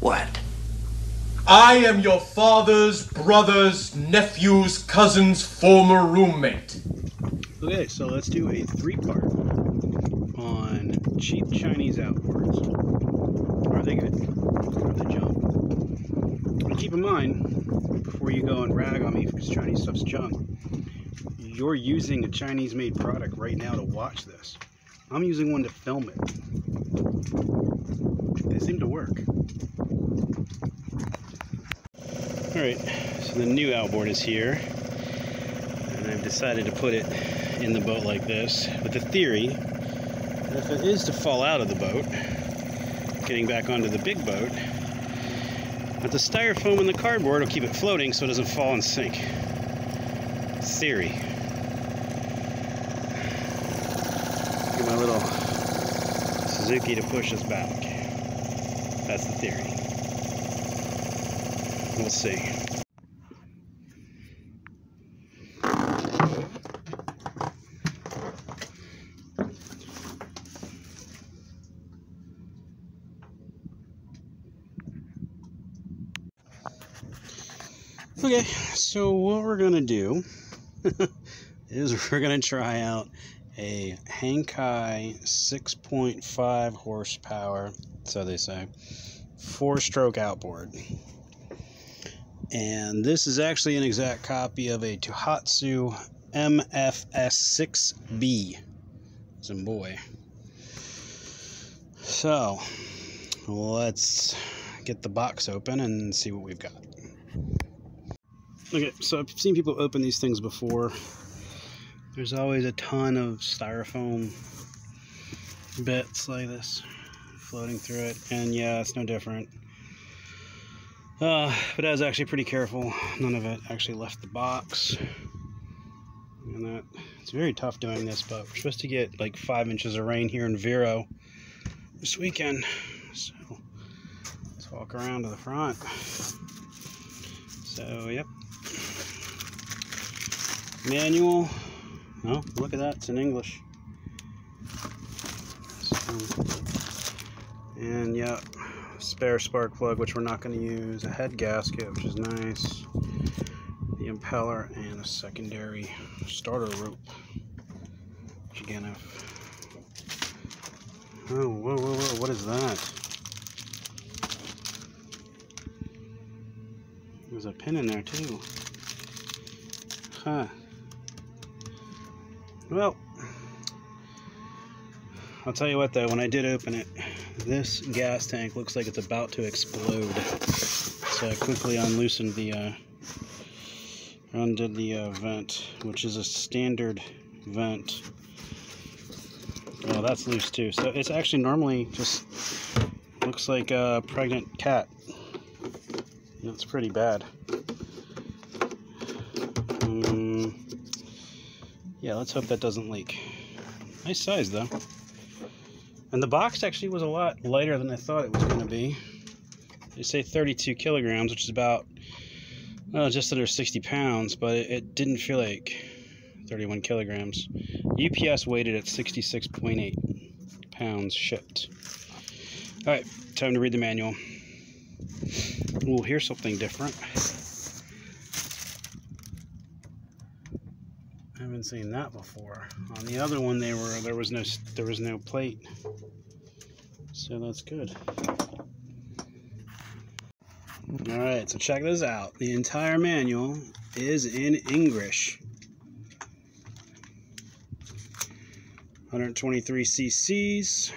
What? I am your father's brother's nephew's cousin's former roommate. Okay, so let's do a three-part on cheap Chinese outboards. Are they good? Are they junk? And keep in mind, before you go and rag on me because Chinese stuff's junk, you're using a Chinese-made product right now to watch this. I'm using one to film it. They seem to work. Alright, so the new outboard is here. And I've decided to put it in the boat like this, with the theory that if it is to fall out of the boat, getting back onto the big boat, that the styrofoam and the cardboard will keep it floating so it doesn't fall and sink. Theory. Get my little Suzuki to push us back. That's the theory. We'll see. Okay, so what we're gonna do is we're gonna try out a Hangkai 6.5 horsepower, so they say, 4-stroke outboard. And this is actually an exact copy of a Tohatsu MFS6B. Some boy. So let's get the box open and see what we've got. Okay, so I've seen people open these things before. There's always a ton of styrofoam bits like this floating through it, and yeah, it's no different. But I was actually pretty careful. None of it actually left the box. And it's very tough doing this, but we're supposed to get like 5 inches of rain here in Vero this weekend. So let's walk around to the front. So, yep. Manual. Oh, look at that. It's in English. So, and, yeah. Spare spark plug, which we're not going to use, a head gasket, which is nice, the impeller, and a secondary starter rope, which again oh, whoa, what is that? There's a pin in there too. Huh. Well, I'll tell you what though, when I did open it, this gas tank looks like it's about to explode. So I quickly unloosened the undid the vent, which is a standard vent. Oh, that's loose too. So it's actually normally just looks like a pregnant cat. It's pretty bad. Yeah, let's hope that doesn't leak. Nice size though. And the box actually was a lot lighter than I thought it was going to be. They say 32 kilograms, which is about just under 60 pounds, but it didn't feel like 31 kilograms. UPS weighted at 66.8 pounds shipped. Alright, time to read the manual. Ooh, here's something different. I haven't seen that before. On the other one, there was no plate, so that's good. All right, so check this out. The entire manual is in English. 123 cc's.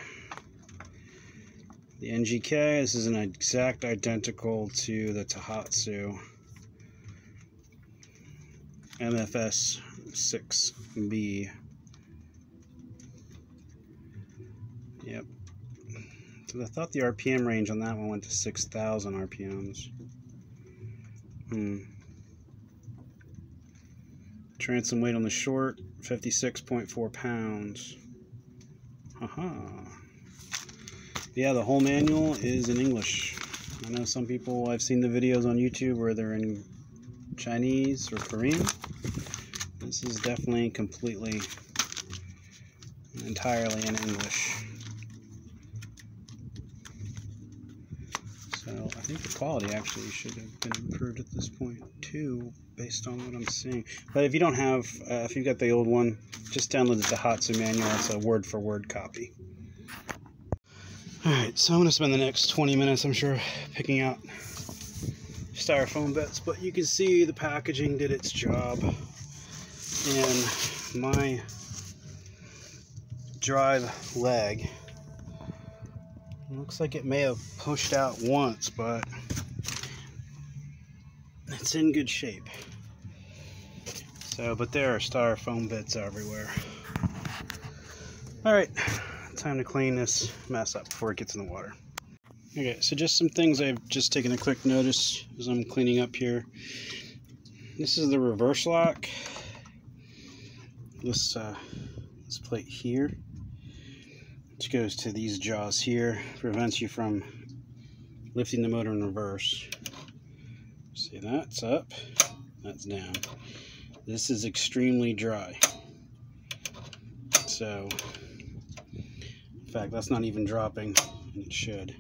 The NGK. This is an exact identical to the Tohatsu MFS6B. Yep. So I thought the RPM range on that one went to 6,000 RPMs. Transom weight on the short, 56.4 pounds. Yeah, the whole manual is in English. I know some people, I've seen the videos on YouTube where they're in Chinese or Korean. This is definitely completely, entirely in English. So I think the quality actually should have been improved at this point too, based on what I'm seeing. But if you don't have, if you've got the old one, just download the Tohatsu manual. It's a word-for-word copy. Alright, so I'm going to spend the next 20 minutes, I'm sure, picking out styrofoam bits, but you can see the packaging did its job. And my drive leg, looks like it may have pushed out once, but it's in good shape. So, but there are styrofoam bits everywhere. Alright, time to clean this mess up before it gets in the water. Okay, so just some things I've just taken a quick notice as I'm cleaning up here. This is the reverse lock. This plate here, which goes to these jaws here, prevents you from lifting the motor in reverse. See, that's up, that's down. This is extremely dry. So, in fact, that's not even dropping, and it should.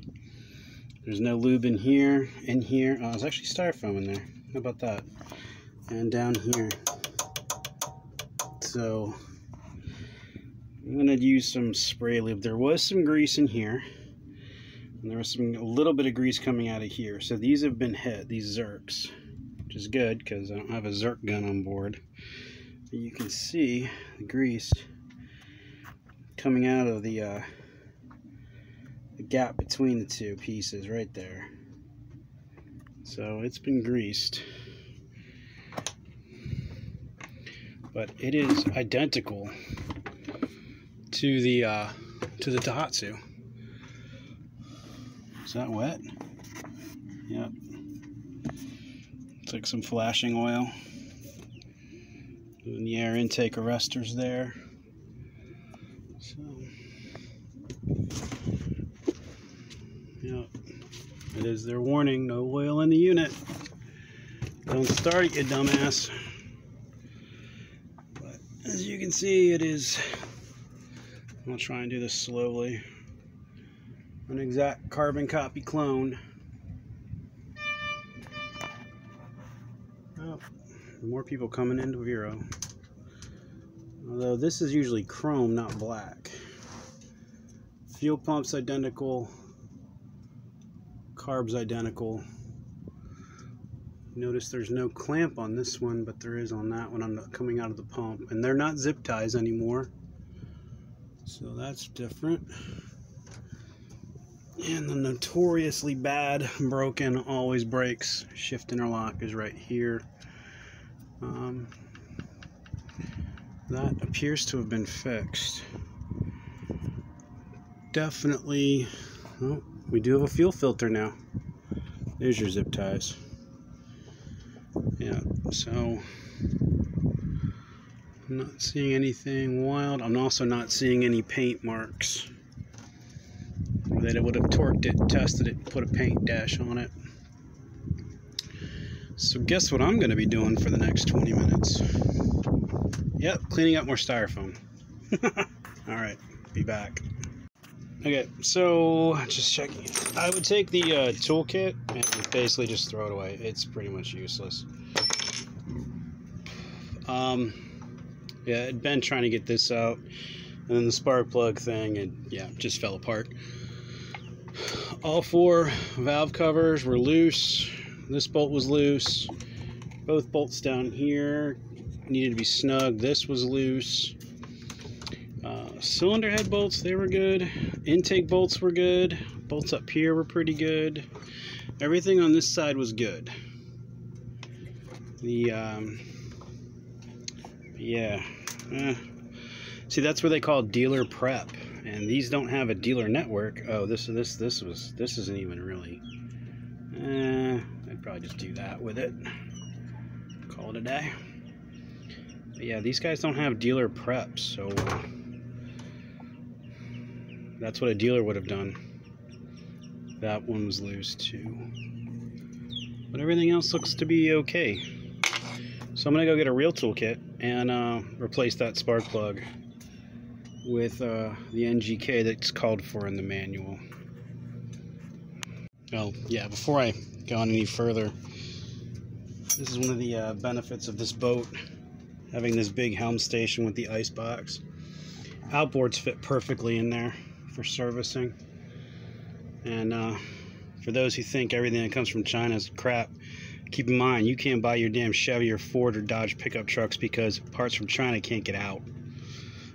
There's no lube in here. Oh, there's actually styrofoam in there. How about that? And down here. So, I'm going to use some spray lube. There was some grease in here. And there was a little bit of grease coming out of here. So these have been hit, these Zerks. Which is good, because I don't have a Zerk gun on board. But you can see the grease coming out of the gap between the two pieces right there. So it's been greased. But it is identical to the Tohatsu. Is that wet? Yep. It's like some flashing oil. And the air intake arrestor's there. So, yep. It is their warning, no oil in the unit. Don't start it, you dumbass. But as you can see, it is, I'll try and do this slowly, an exact carbon copy clone. Oh, more people coming into Vero. Although this is usually chrome, not black. Fuel pump's identical. Carb's identical. Notice there's no clamp on this one, but there is on that one coming out of the pump. And they're not zip ties anymore. So that's different. And the notoriously bad, broken, always breaks shift interlock is right here. That appears to have been fixed. Definitely, oh, we do have a fuel filter now. There's your zip ties. Yeah, so I'm not seeing anything wild. I'm also not seeing any paint marks. That it would have torqued it, tested it, and put a paint dash on it. So guess what I'm going to be doing for the next 20 minutes? Yep, cleaning up more styrofoam. Alright, be back. Okay, so just checking. I would take the toolkit and basically just throw it away. It's pretty much useless. Yeah, I'd been trying to get this out, and then the spark plug thing, and yeah, just fell apart. All four valve covers were loose. This bolt was loose. Both bolts down here needed to be snug. This was loose. Cylinder head bolts, they were good. Intake bolts were good. Bolts up here were pretty good. Everything on this side was good. See, that's where they call dealer prep, and these don't have a dealer network. Oh, this isn't even really. I'd probably just do that with it. Call it a day. But yeah, these guys don't have dealer preps, so that's what a dealer would have done. That one was loose too. But everything else looks to be okay. So I'm gonna go get a real toolkit and replace that spark plug with the NGK that's called for in the manual. Oh, yeah, before I go on any further, this is one of the benefits of this boat, having this big helm station with the ice box. Outboards fit perfectly in there for servicing. And for those who think everything that comes from China is crap, keep in mind you can't buy your damn Chevy or Ford or Dodge pickup trucks because parts from China can't get out.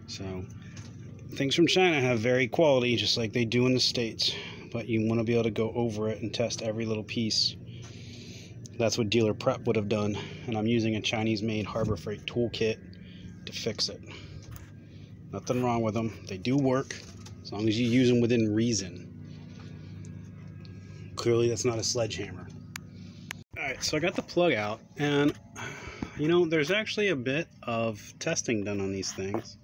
So things from China have very quality, just like they do in the States, but you want to be able to go over it and test every little piece. That's what Dealer Prep would have done, and I'm using a Chinese-made Harbor Freight toolkit to fix it. Nothing wrong with them. They do work, as long as you use them within reason. Clearly, that's not a sledgehammer. Alright, so I got the plug out, and, you know, there's actually a bit of testing done on these things.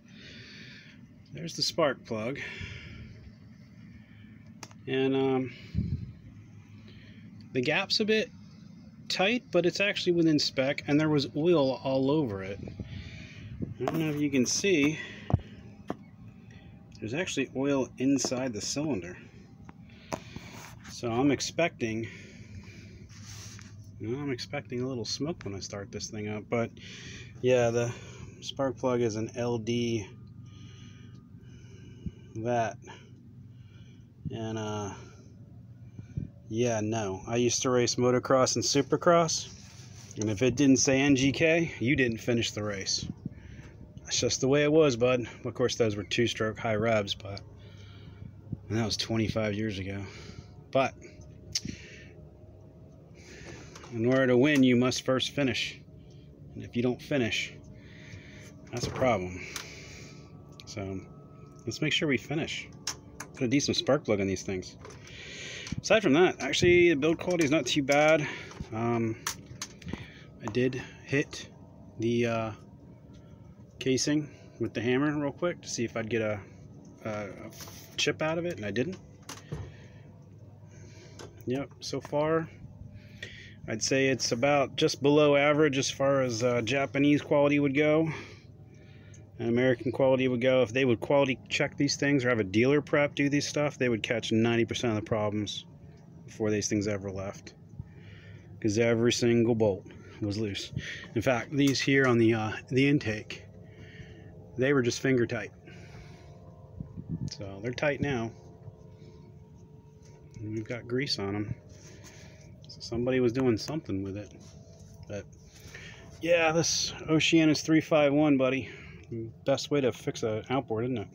There's the spark plug. And, the gap's a bit tight, but it's actually within spec, and there was oil all over it. I don't know if you can see, there's actually oil inside the cylinder. So I'm expecting a little smoke when I start this thing up. But yeah, the spark plug is an LD vat, and yeah, no, I used to race motocross and supercross, and if it didn't say NGK, you didn't finish the race. That's just the way it was, bud. Of course, those were two-stroke high revs, and that was 25 years ago. But in order to win, you must first finish, and if you don't finish, that's a problem. So let's make sure we finish. Put a decent spark plug on these things. Aside from that, actually, the build quality is not too bad. I did hit the casing with the hammer real quick to see if I'd get a chip out of it, and I didn't. Yep, so far, I'd say it's about just below average as far as Japanese quality would go. And American quality would go. If they would quality check these things or have a dealer prep do these stuff, they would catch 90% of the problems before these things ever left, because every single bolt was loose. In fact, these here on the intake, they were just finger tight. So they're tight now. And we've got grease on them. So somebody was doing something with it. But yeah, this Oceanus 351, buddy. Best way to fix an outboard, isn't it?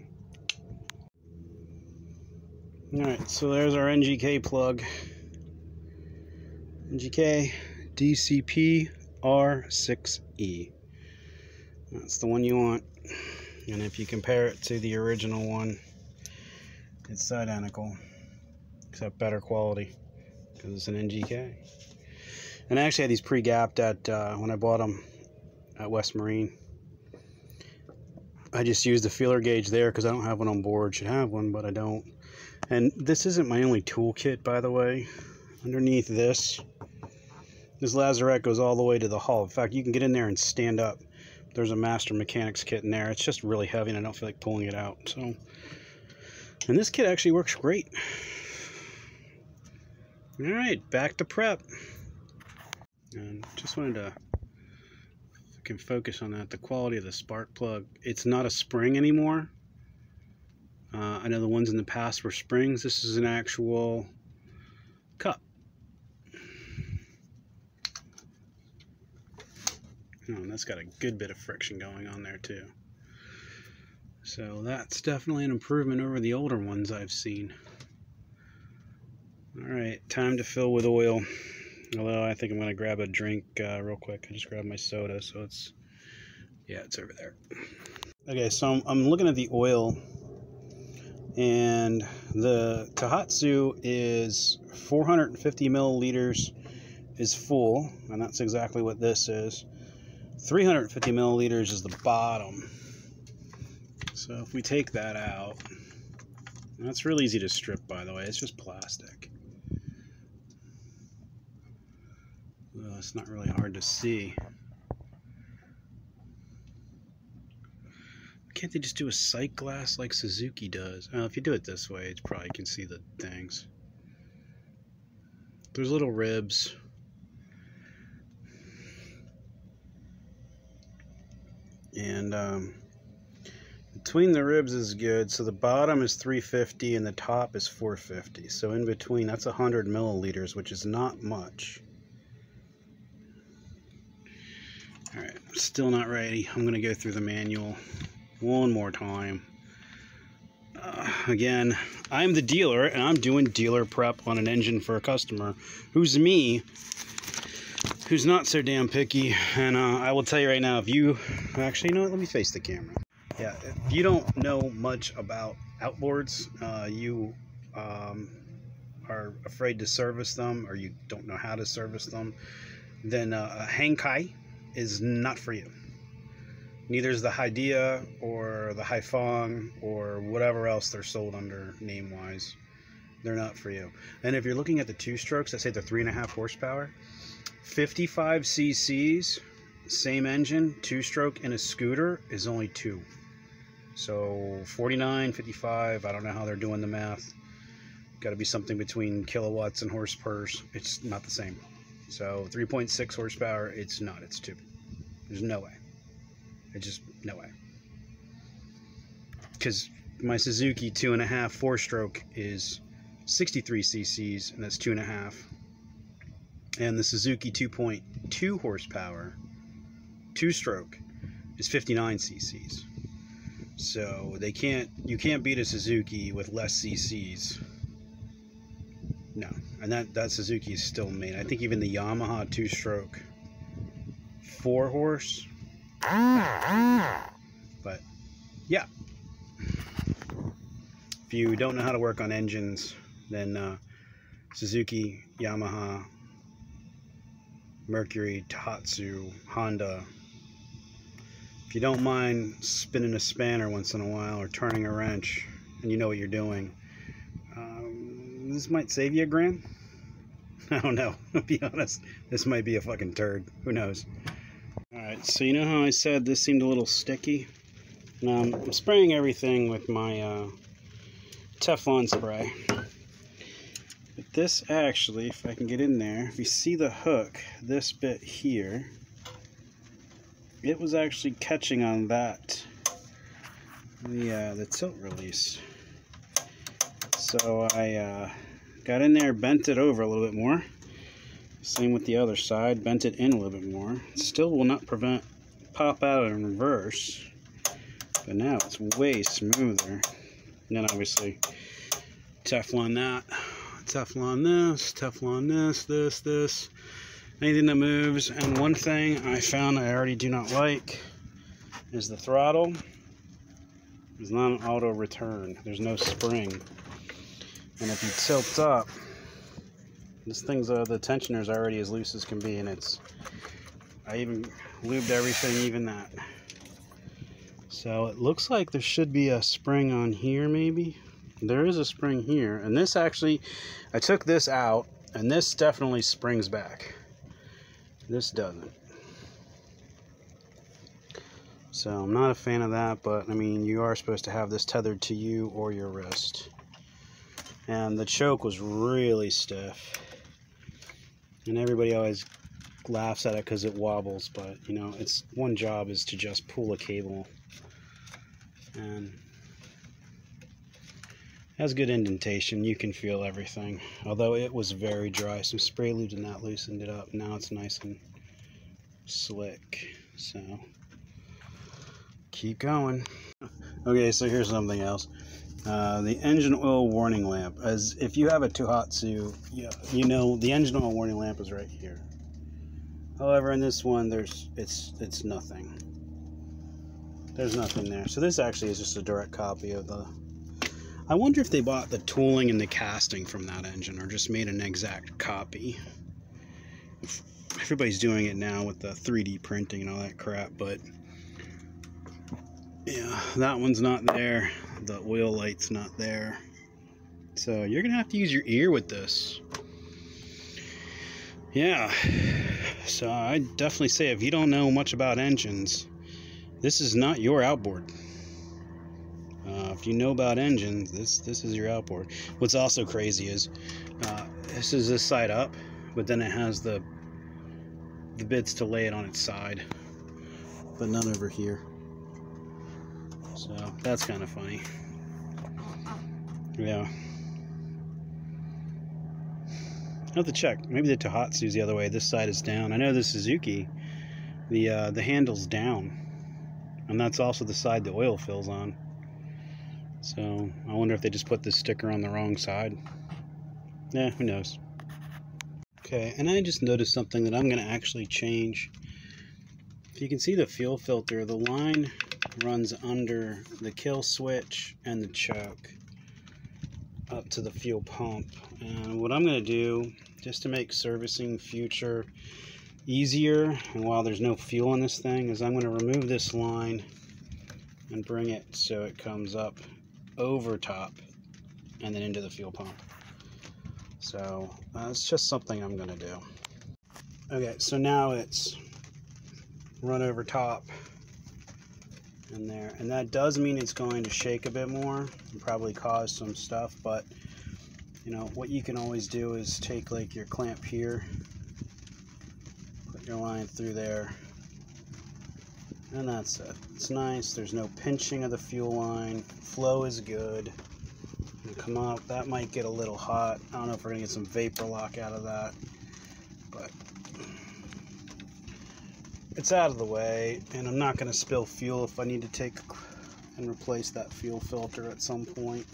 Alright, so there's our NGK plug. NGK DCP R6E. That's the one you want. And if you compare it to the original one, it's identical, except better quality, because it's an NGK. And I actually had these pre-gapped at when I bought them at West Marine. I just used the feeler gauge there because I don't have one on board. Should have one, but I don't. And this isn't my only toolkit, by the way. Underneath this lazarette goes all the way to the hull. In fact, you can get in there and stand up. There's a master mechanics kit in there. It's just really heavy, and I don't feel like pulling it out. So, and this kit actually works great. All right, back to prep. And just wanted to can focus on that. The quality of the spark plug. It's not a spring anymore. I know the ones in the past were springs. This is an actual cup. Oh, and that's got a good bit of friction going on there too. So that's definitely an improvement over the older ones I've seen. Alright, time to fill with oil. Although I think I'm going to grab a drink real quick. I just grabbed my soda, so it's over there. Okay, so I'm looking at the oil, and the Tohatsu is 450 milliliters is full, and that's exactly what this is. 350 milliliters is the bottom. So if we take that out, that's real easy to strip, by the way. It's just plastic. Well, it's not really hard to see. Can't they just do a sight glass like Suzuki does? If you do it this way, you probably can see the things. There's little ribs. And between the ribs is good. So the bottom is 350 and the top is 450. So in between, that's 100 milliliters, which is not much. All right, still not ready. I'm gonna go through the manual one more time. Again, I'm the dealer and I'm doing dealer prep on an engine for a customer who's me, who's not so damn picky. And I will tell you right now, if you actually, you know what, let me face the camera. Yeah, if you don't know much about outboards, you are afraid to service them, or you don't know how to service them, then Hangkai is not for you. Neither is the Hidea or the Haifeng or whatever else they're sold under name-wise. They're not for you. And if you're looking at the two-strokes, let's say they're 3.5 horsepower, 55 cc's, same engine, two-stroke in a scooter is only 2. So 49, 55, I don't know how they're doing the math. Got to be something between kilowatts and horsepower. It's not the same. So 3.6 horsepower, it's not, it's 2. There's no way. It's just no way. Because my Suzuki 2.5 4-stroke is 63 cc's, and that's 2.5. And the Suzuki 2.2 horsepower 2-stroke is 59 cc's. So you can't beat a Suzuki with less cc's. No, and that Suzuki is still made. I think even the Yamaha 2-stroke 4 horse. But yeah, if you don't know how to work on engines, then Suzuki, Yamaha, Mercury, Tohatsu, Honda. If you don't mind spinning a spanner once in a while or turning a wrench, and you know what you're doing, this might save you $1,000. I don't know. To be honest, this might be a fucking turd. Who knows? Alright, so you know how I said this seemed a little sticky? I'm spraying everything with my Teflon spray. But this actually, if I can get in there, if you see the hook, this bit here, it was actually catching on that, the tilt release. So I got in there, bent it over a little bit more. Same with the other side, bent it in a little bit more. Still will not pop out in reverse, but now it's way smoother. And then obviously Teflon that, Teflon this, Teflon this, anything that moves. And one thing I found I already do not like is the throttle is not an auto return. There's no spring. And if you tilt up, this thing's the tensioner's already as loose as can be, and I even lubed everything, even that. So it looks like there should be a spring on here, maybe. There is a spring here, and this actually, I took this out, and this definitely springs back. This doesn't. So I'm not a fan of that, but I mean, you are supposed to have this tethered to you or your wrist. And the choke was really stiff. And everybody always laughs at it because it wobbles, but you know, its one job is to just pull a cable. And it has good indentation. You can feel everything. Although it was very dry. Some spray lube and that loosened it up. Now it's nice and slick. So keep going. Okay, so here's something else. The engine oil warning lamp. As if you have a Tohatsu, you know the engine oil warning lamp is right here. However, in this one, it's nothing. There's nothing there. So this actually is just a direct copy of the. I wonder if they bought the tooling and the casting from that engine, or just made an exact copy. Everybody's doing it now with the 3D printing and all that crap, but yeah, that one's not there. The oil light's not there. So you're gonna have to use your ear with this. Yeah. So I definitely say, if you don't know much about engines, this is not your outboard. If you know about engines, this is your outboard. What's also crazy is This is this side up, but then it has the bits to lay it on its side, but none over here. So that's kind of funny. Yeah. I have to check. Maybe the Tohatsu's the other way. This side is down. I know the Suzuki, the handle's down, and that's also the side the oil fills on. So I wonder if they just put this sticker on the wrong side. Yeah, who knows. Okay, and I just noticed something that I'm going to actually change. If you can see the fuel filter, the line runs under the kill switch and the choke up to the fuel pump. And what I'm going to do, just to make servicing future easier, and while there's no fuel in this thing, is I'm going to remove this line and bring it so it comes up over top and then into the fuel pump. So it's just something I'm going to do. Okay, so now it's run over top in there, and that does mean it's going to shake a bit more and probably cause some stuff, but you know what you can always do is take like your clamp here, put your line through there, and that's it. It's nice. There's no pinching of the fuel line. Flow is good. Come up. That might get a little hot. I don't know if we're gonna get some vapor lock out of that, but it's out of the way, and I'm not gonna spill fuel if I need to take and replace that fuel filter at some point.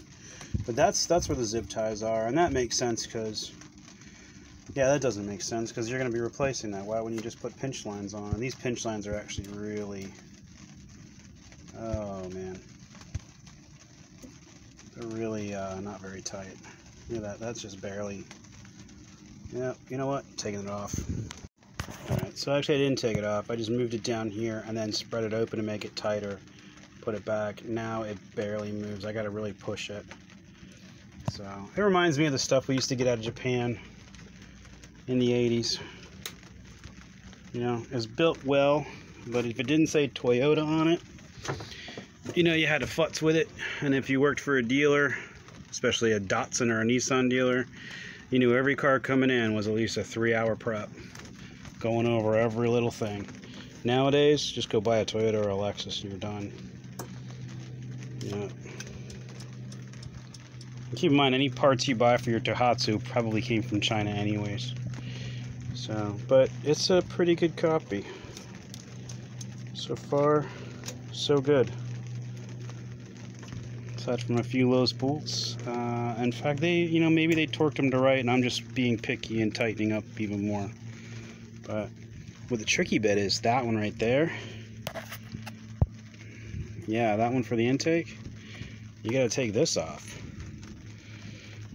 But that's where the zip ties are, and that makes sense because, yeah, that doesn't make sense because you're gonna be replacing that. Why wouldn't you just put pinch lines on? And these pinch lines are actually really, oh man, they're really not very tight. Look at that. That's just barely. Yeah, you know what? Taking it off. Alright, so actually I didn't take it off. I just moved it down here and then spread it open to make it tighter. Put it back. Now it barely moves. I gotta really push it. So it reminds me of the stuff we used to get out of Japan in the 80s. You know, it was built well, but if it didn't say Toyota on it, you know, you had to futz with it. And if you worked for a dealer, especially a Datsun or a Nissan dealer, you knew every car coming in was at least a 3-hour prep, going over every little thing. Nowadays, just go buy a Toyota or a Lexus and you're done. Yeah. And keep in mind, any parts you buy for your Tohatsu probably came from China anyways. So, but it's a pretty good copy. So far, so good. Aside from a few low bolts. In fact, you know, maybe they torqued them to right, and I'm just being picky and tightening up even more. But what the tricky bit is that one right there. Yeah, that one for the intake. You got to take this off.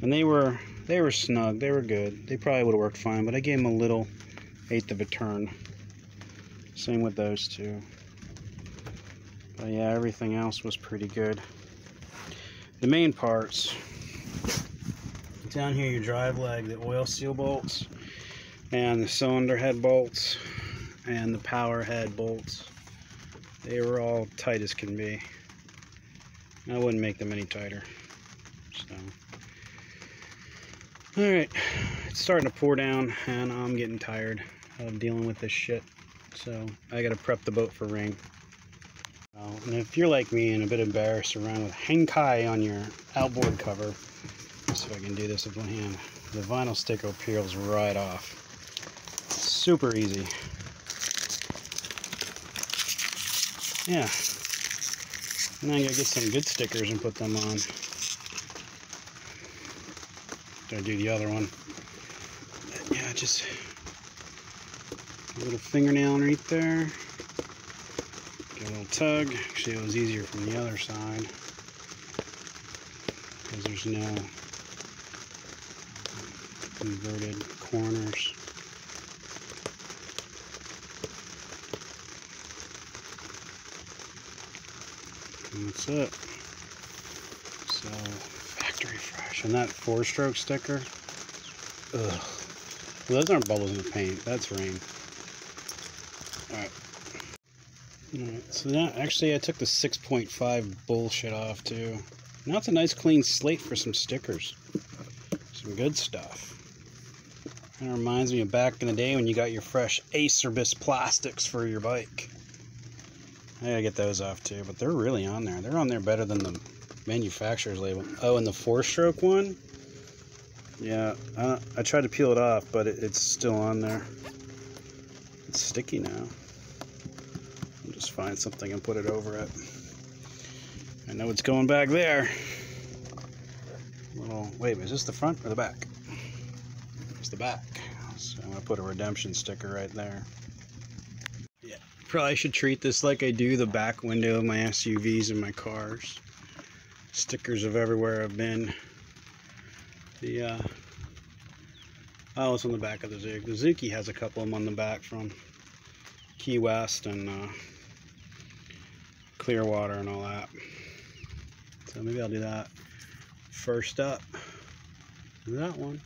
And they were snug. They were good. They probably would have worked fine, but I gave them a little 1/8 of a turn. Same with those two. But yeah, everything else was pretty good. The main parts, down here your drive leg, the oil seal bolts, and the cylinder head bolts, and the power head bolts, they were all tight as can be. I wouldn't make them any tighter. So, alright, it's starting to pour down, and I'm getting tired of dealing with this shit. So, I gotta prep the boat for rain. And if you're like me and a bit embarrassed to run with Hangkai on your outboard cover, so I can do this with one hand, the vinyl sticker peels right off. Super easy. Yeah. And I gotta get some good stickers and put them on. Gotta do the other one. But yeah, just a little fingernail underneath there. Get a little tug. Actually, it was easier from the other side because there's no inverted corners. And that's it. So, factory fresh. And that 4-stroke sticker, ugh. Well, those aren't bubbles in the paint. That's rain. Alright. Alright, so now, actually, I took the 6.5 bullshit off, too. Now it's a nice clean slate for some stickers. Some good stuff. That reminds me of back in the day when you got your fresh Acerbis plastics for your bike. I gotta get those off too, but they're really on there. They're on there better than the manufacturer's label. Oh, and the 4-stroke one? Yeah, I tried to peel it off, but it's still on there. It's sticky now. I'll just find something and put it over it. I know it's going back there. Wait, is this the front or the back? It's the back. So I'm gonna put a redemption sticker right there. Yeah, probably should treat this like I do the back window of my SUVs and my cars. Stickers of everywhere I've been. Oh, it's on the back of the Zuki. The Zuki has a couple of them on the back from Key West and Clearwater and all that. So maybe I'll do that first up. That one.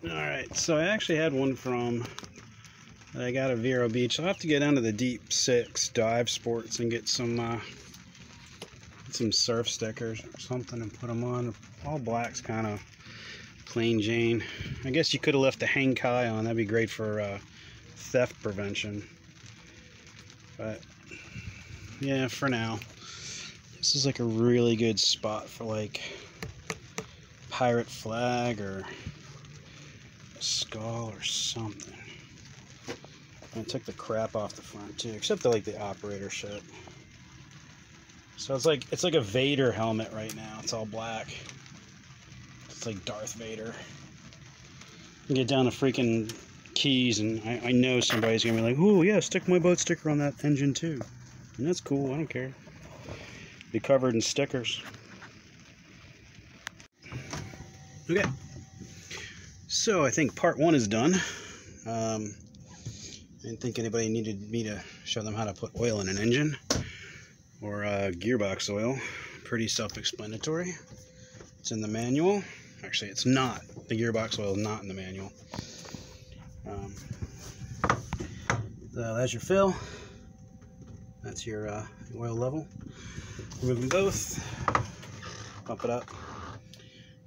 Alright, so I actually had one from that I got at Vero Beach. I'll have to get down to the Deep 6 Dive Sports and get some surf stickers or something and put them on. All black's kind of plain Jane. I guess you could have left the Hangkai on. That'd be great for theft prevention. But yeah, for now, this is like a really good spot for like pirate flag or a skull or something. And I took the crap off the front too, except like the operator shit. So it's like a Vader helmet right now. It's all black. It's like Darth Vader. You get down to freaking Keys, and I know somebody's gonna be like, "Oh yeah, stick my boat sticker on that engine too," and that's cool. I don't care. Be covered in stickers. Okay. So I think part 1 is done. I didn't think anybody needed me to show them how to put oil in an engine or gearbox oil. Pretty self-explanatory. It's in the manual. Actually, it's not. The gearbox oil is not in the manual. So that's your fill. That's your oil level. Remove them both. Pump it up.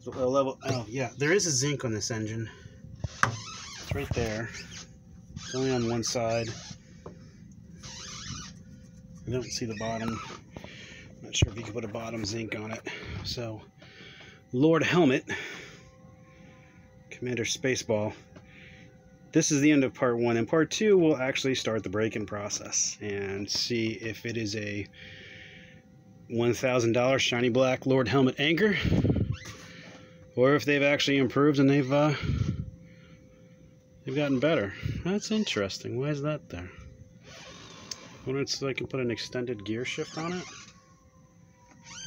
The oil level. Oh yeah, there is a zinc on this engine. It's right there. It's only on one side. I don't see the bottom. I'm not sure if you can put a bottom zinc on it. So, Lord Helmet, Commander Spaceball. This is the end of part 1. In part 2, we'll actually start the break-in process and see if it is a $1,000 shiny black Lord Helmet anchor, or if they've actually improved and they've gotten better. That's interesting. Why is that there? I wonder if I can put an extended gear shift on it.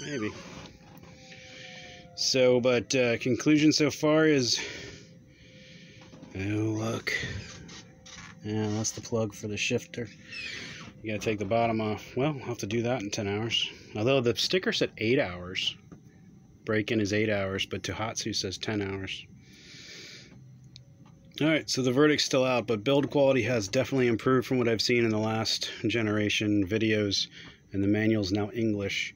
Maybe. So, but conclusion so far is, oh look, yeah, that's the plug for the shifter. You gotta take the bottom off. Well, I'll have to do that in 10 hours. Although the sticker said 8 hours. Break-in is 8 hours, but Tohatsu says 10 hours. Alright, so the verdict's still out, but build quality has definitely improved from what I've seen in the last generation videos, and the manual's now English.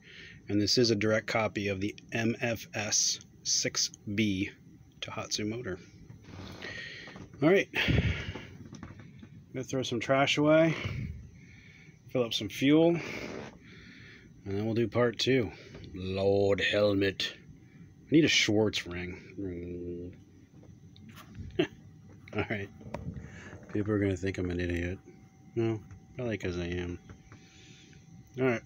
And this is a direct copy of the MFS6B Tohatsu motor. Alright, I'm going to throw some trash away, fill up some fuel, and then we'll do part 2. Lord Helmet. I need a Schwartz ring. Alright. People are going to think I'm an idiot. No, probably because I am. Alright.